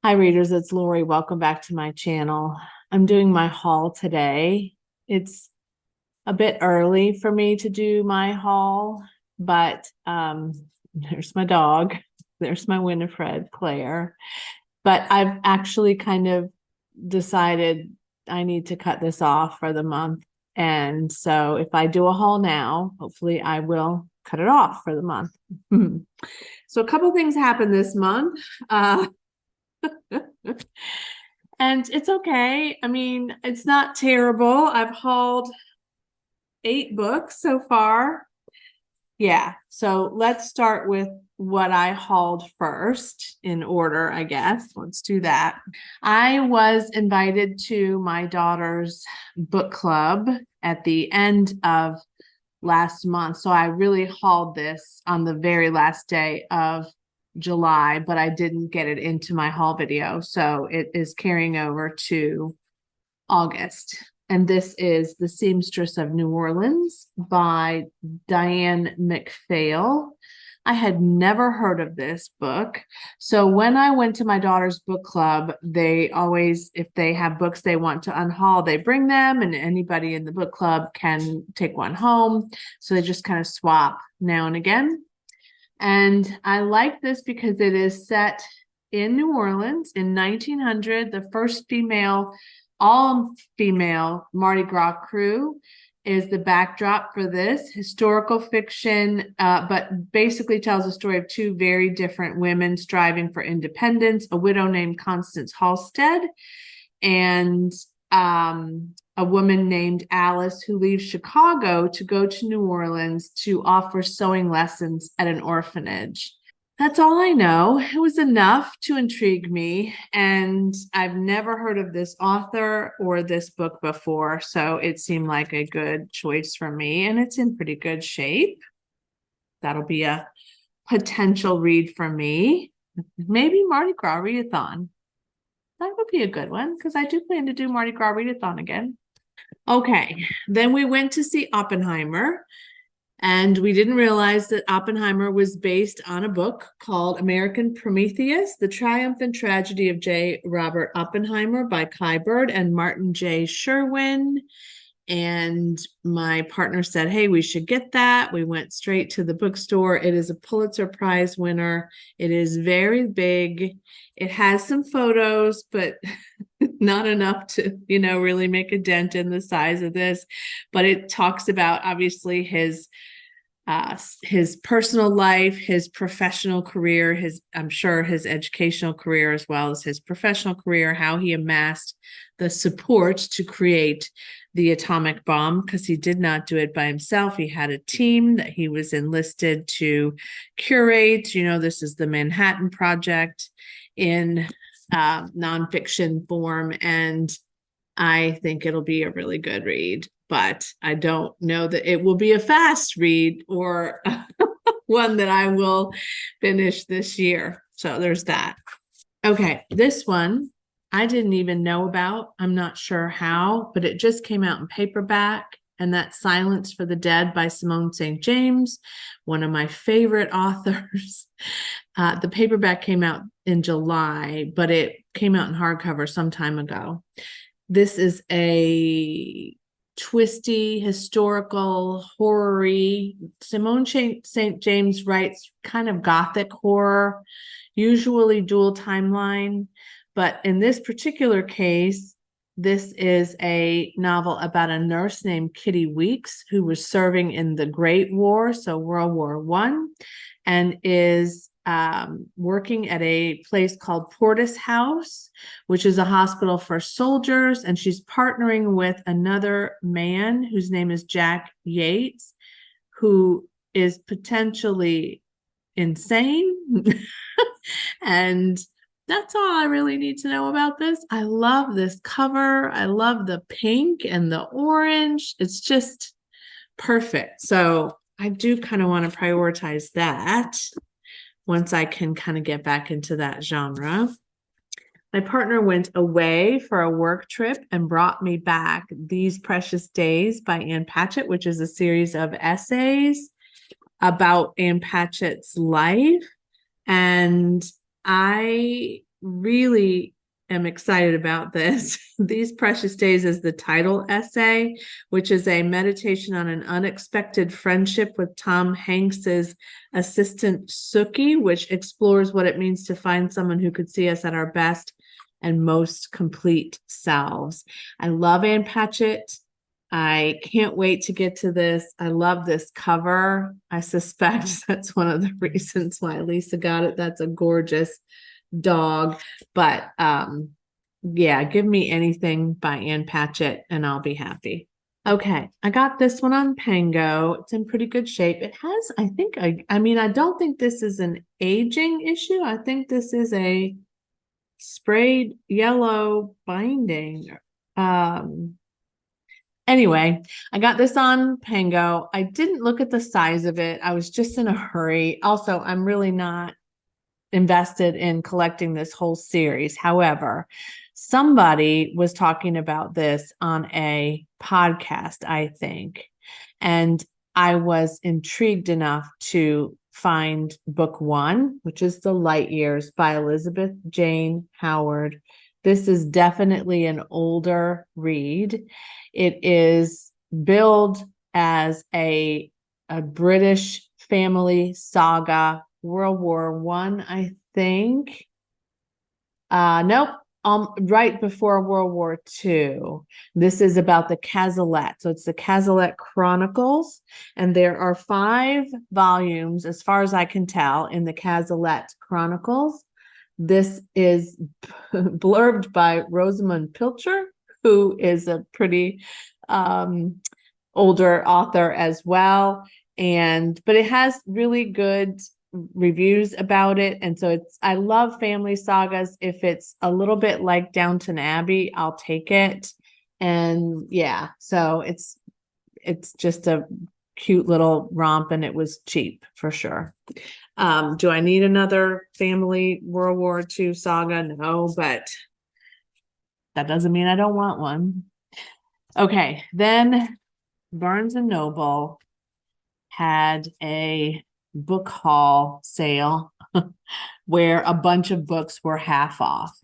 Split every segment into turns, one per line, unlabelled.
Hi readers, it's Lori. Welcome back to my channel. I'm doing my haul today. It's a bit early for me to do my haul, but there's my dog. There's my Winifred, Claire. But I've actually kind of decided I need to cut this off for the month. And so if I do a haul now, hopefully I will cut it off for the month. So a couple things happened this month. And it's okay. I mean, it's not terrible. I've hauled 8 books so far. Yeah. So let's start with what I hauled first in order, I guess. Let's do that. I was invited to my daughter's book club at the end of last month. So I really hauled this on the very last day of July, but I didn't get it into my haul video. So it is carrying over to August. And this is The Seamstress of New Orleans by Diane McPhail. I had never heard of this book. So when I went to my daughter's book club, they always, if they have books they want to unhaul, they bring them, and anybody in the book club can take one home. So they just kind of swap now and again. And I like this because it is set in New Orleans in 1900, the first all-female Mardi Gras crew is the backdrop for this historical fiction, but basically tells the story of 2 very different women striving for independence, a widow named Constance Halstead and a woman named Alice who leaves Chicago to go to New Orleans to offer sewing lessons at an orphanage. That's all I know. It was enough to intrigue me, and I've never heard of this author or this book before, so it seemed like a good choice for me, and it's in pretty good shape. That'll be a potential read for me. Maybe Mardi Gras readathon. That would be a good one because I do plan to do Mardi Gras readathon again. Okay, then we went to see Oppenheimer. And we didn't realize that Oppenheimer was based on a book called American Prometheus, The Triumph and Tragedy of J. Robert Oppenheimer by Kai Bird and Martin J. Sherwin. And my partner said, hey, we should get that. We went straight to the bookstore. It is a Pulitzer Prize winner. It is very big. It has some photos, but not enough to, really make a dent in the size of this. But it talks about, obviously, his personal life, his professional career, I'm sure his educational career, as well as his professional career, how he amassed the support to create the atomic bomb, because he did not do it by himself. He had a team that he was enlisted to curate. This is the Manhattan Project in nonfiction form, and I think it'll be a really good read. But I don't know that it will be a fast read or one that I will finish this year. So there's that. Okay, this one I didn't even know about. I'm not sure how, but it just came out in paperback, and that's Silence for the Dead by Simone St. James, one of my favorite authors. The paperback came out in July, but it came out in hardcover some time ago. This is a twisty, historical, horror-y. Simone St. James writes kind of gothic horror, usually dual timeline. But in this particular case, this is a novel about a nurse named Kitty Weeks who was serving in the Great War, so World War I, and is working at a place called Portis House, which is a hospital for soldiers, and she's partnering with another man whose name is Jack Yates, who is potentially insane. And that's all I really need to know about this. I love this cover. I love the pink and the orange. It's just perfect. So I do kind of want to prioritize that once I can kind of get back into that genre. My partner went away for a work trip and brought me back These Precious Days by Ann Patchett, which is a series of essays about Ann Patchett's life. And I really am excited about this. These Precious Days is the title essay, which is a meditation on an unexpected friendship with Tom Hanks's assistant Sookie, which explores what it means to find someone who could see us at our best and most complete selves. I love Ann Patchett. I can't wait to get to this. I love this cover. I suspect that's one of the reasons why Lisa got it. That's a gorgeous dog. But yeah, give me anything by Ann Patchett and I'll be happy. Okay, I got this one on Pango. It's in pretty good shape. It has, I think, I mean, I don't think this is an aging issue. I think this is a sprayed yellow binding. Anyway, I got this on Pango. I didn't look at the size of it. I was just in a hurry. Also, I'm really not invested in collecting this whole series. However, somebody was talking about this on a podcast, I think, and I was intrigued enough to find book one, which is The Light Years by Elizabeth Jane Howard. This is definitely an older read. It is billed as a British family saga, World War One, I think. Nope. Right before World War II. This is about the Cazalet. So it's the Cazalet Chronicles, and there are 5 volumes, as far as I can tell, in the Cazalet Chronicles. This is blurbed by Rosamund Pilcher, who is a pretty older author as well. But it has really good reviews about it. And so I love family sagas. If it's a little bit like Downton Abbey, I'll take it. And yeah, so it's just a cute little romp, and it was cheap for sure. Do I need another family World War II saga? No, but that doesn't mean I don't want one. Okay, then Barnes and Noble had a book haul sale where a bunch of books were half off.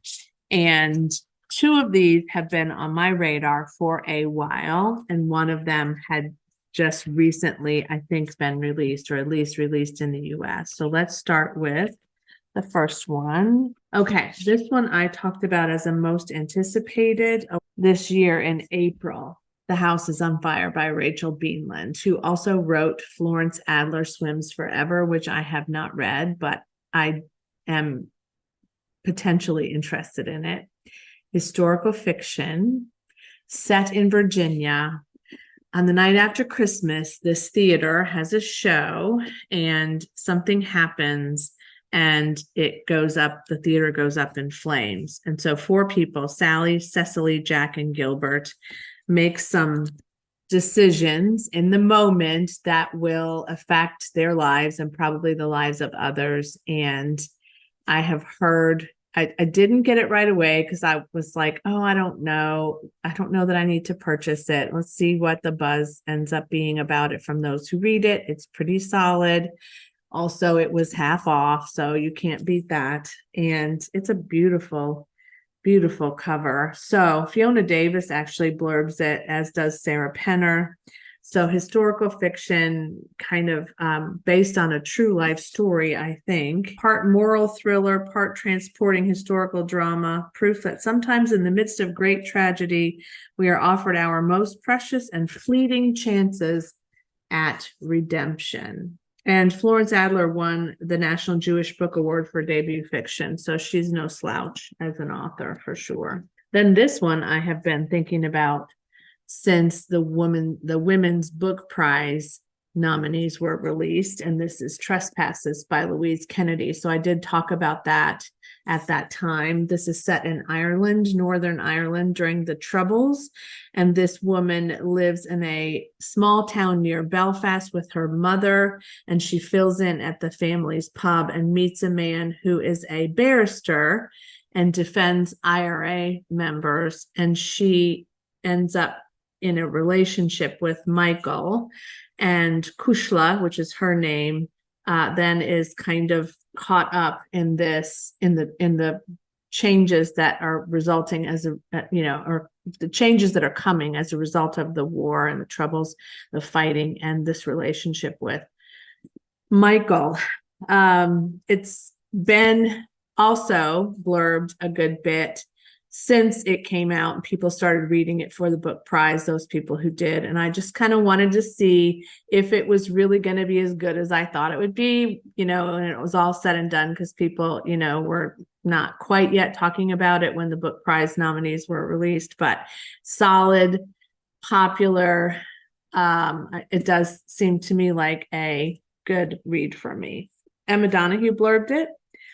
And 2 of these have been on my radar for a while, and one of them had just recently, I think, been released, or at least released in the US. So let's start with the first one. Okay, this one I talked about as a most anticipated this year in April. The House is on Fire by Rachel Beanland, who also wrote Florence Adler Swims Forever, which I have not read, but I am potentially interested in it. Historical fiction, set in Virginia. On the night after Christmas, this theater has a show and something happens and it goes up, the theater goes up in flames. And so 4 people, Sally, Cecily, Jack, and Gilbert, make some decisions in the moment that will affect their lives and probably the lives of others. And I have heard, I didn't get it right away because I was like, oh, I don't know that I need to purchase it. Let's see what the buzz ends up being about it from those who read it. It's pretty solid. Also, it was half off, so you can't beat that. And it's a beautiful cover. So Fiona Davis actually blurbs it, as does Sarah Penner. So historical fiction, kind of based on a true life story, I think. Part moral thriller, part transporting historical drama, proof that sometimes in the midst of great tragedy, we are offered our most precious and fleeting chances at redemption. And Florence Adler won the National Jewish Book Award for debut fiction, so she's no slouch as an author for sure. Then this one I have been thinking about since the Women's Book Prize nominees were released, and this is Trespasses by Louise Kennedy. So I did talk about that at that time. This is set in Ireland, Northern Ireland, during the Troubles, and this woman lives in a small town near Belfast with her mother, and she fills in at the family's pub and meets a man who is a barrister and defends IRA members, and she ends up in a relationship with Michael, and Kushla, which is her name, then is kind of caught up in this, in the changes that are resulting as a, or the changes that are coming as a result of the war and the troubles, the fighting, and this relationship with Michael. It's been also blurbed a good bit since it came out and people started reading it for the book prize, those people who did. And I just kind of wanted to see if it was really going to be as good as I thought it would be, and it was all said and done because people, were not quite yet talking about it when the book prize nominees were released, but solid, popular. It does seem to me like a good read for me. Emma Donahue blurbed it,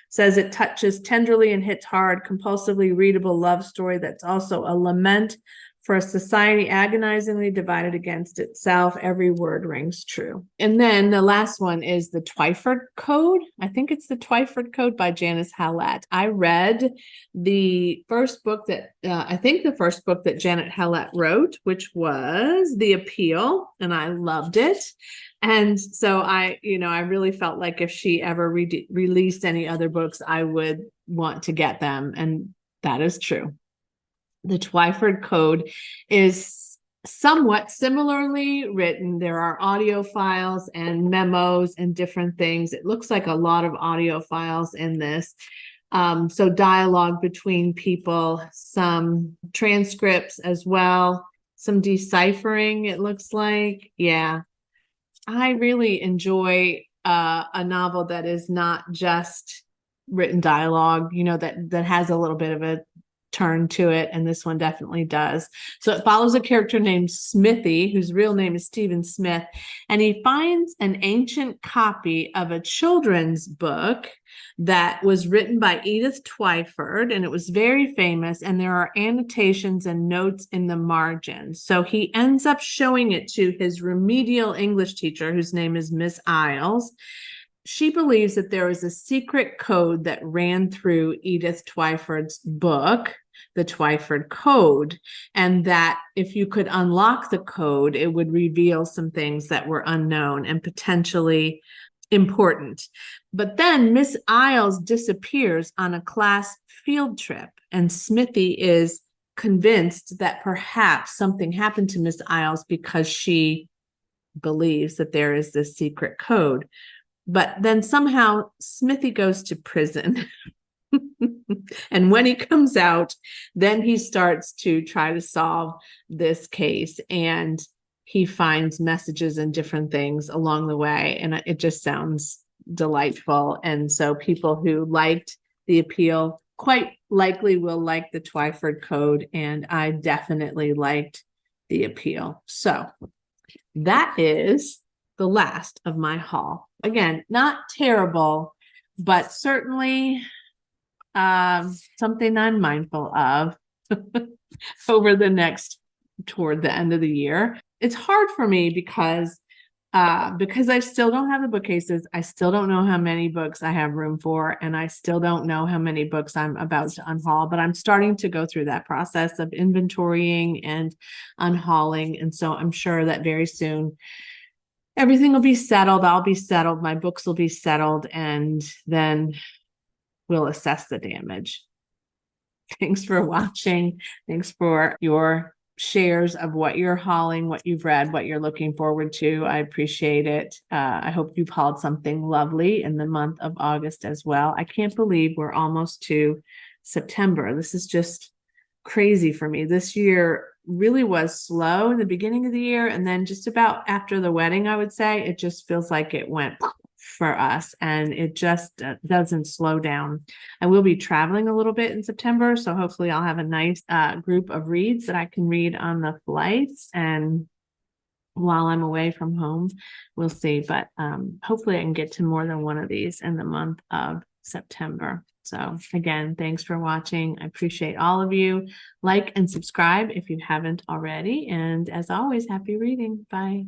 says it touches tenderly and hits hard, compulsively readable love story that's also a lament for a society agonizingly divided against itself. Every word rings true. And then the last one is the Wyford Code. I think it's the Wyford Code by Janice Hallett. I read the first book that Janet Hallett wrote, which was The Appeal, and I loved it. And so I really felt like if she ever released any other books, I would want to get them. And that is true. The Wyford Code is somewhat similarly written. There are audio files and memos and different things. It looks like a lot of audio files in this. So dialogue between people, some transcripts as well, some deciphering, it looks like. Yeah. I really enjoy a novel that is not just written dialogue, that has a little bit of a turn to it, and this one definitely does. So it follows a character named Smithy, whose real name is Stephen Smith, and he finds an ancient copy of a children's book that was written by Edith Twyford, and it was very famous, and there are annotations and notes in the margins. So he ends up showing it to his remedial English teacher, whose name is Miss Isles. She believes that there is a secret code that ran through Edith Twyford's book, the Wyford Code, and that if you could unlock the code, it would reveal some things that were unknown and potentially important. But then Miss Isles disappears on a class field trip, and Smithy is convinced that perhaps something happened to Miss Isles because she believes that there is this secret code. But then somehow Smithy goes to prison. And when he comes out, then he starts to try to solve this case. And he finds messages and different things along the way. And it just sounds delightful. And so people who liked The Appeal quite likely will like the Wyford Code. And I definitely liked The Appeal. So that is the last of my haul. Again, not terrible, but certainly something I'm mindful of over the toward the end of the year. It's hard for me because I still don't have the bookcases. I still don't know how many books I have room for, and I still don't know how many books I'm about to unhaul, but I'm starting to go through that process of inventorying and unhauling. And so I'm sure that very soon everything will be settled. I'll be settled. My books will be settled, and then we'll assess the damage. Thanks for watching. Thanks for your shares of what you're hauling, what you've read, what you're looking forward to. I appreciate it. I hope you've hauled something lovely in the month of August as well. I can't believe we're almost to September. This is just crazy for me. This year really was slow in the beginning of the year, and then just about after the wedding, I would say, it just feels like it went for us, and it just doesn't slow down. I will be traveling a little bit in September, so hopefully I'll have a nice group of reads that I can read on the flights and while I'm away from home. We'll see, but hopefully I can get to more than one of these in the month of September. So again, thanks for watching. I appreciate all of you. Like and subscribe if you haven't already. And as always, happy reading. Bye.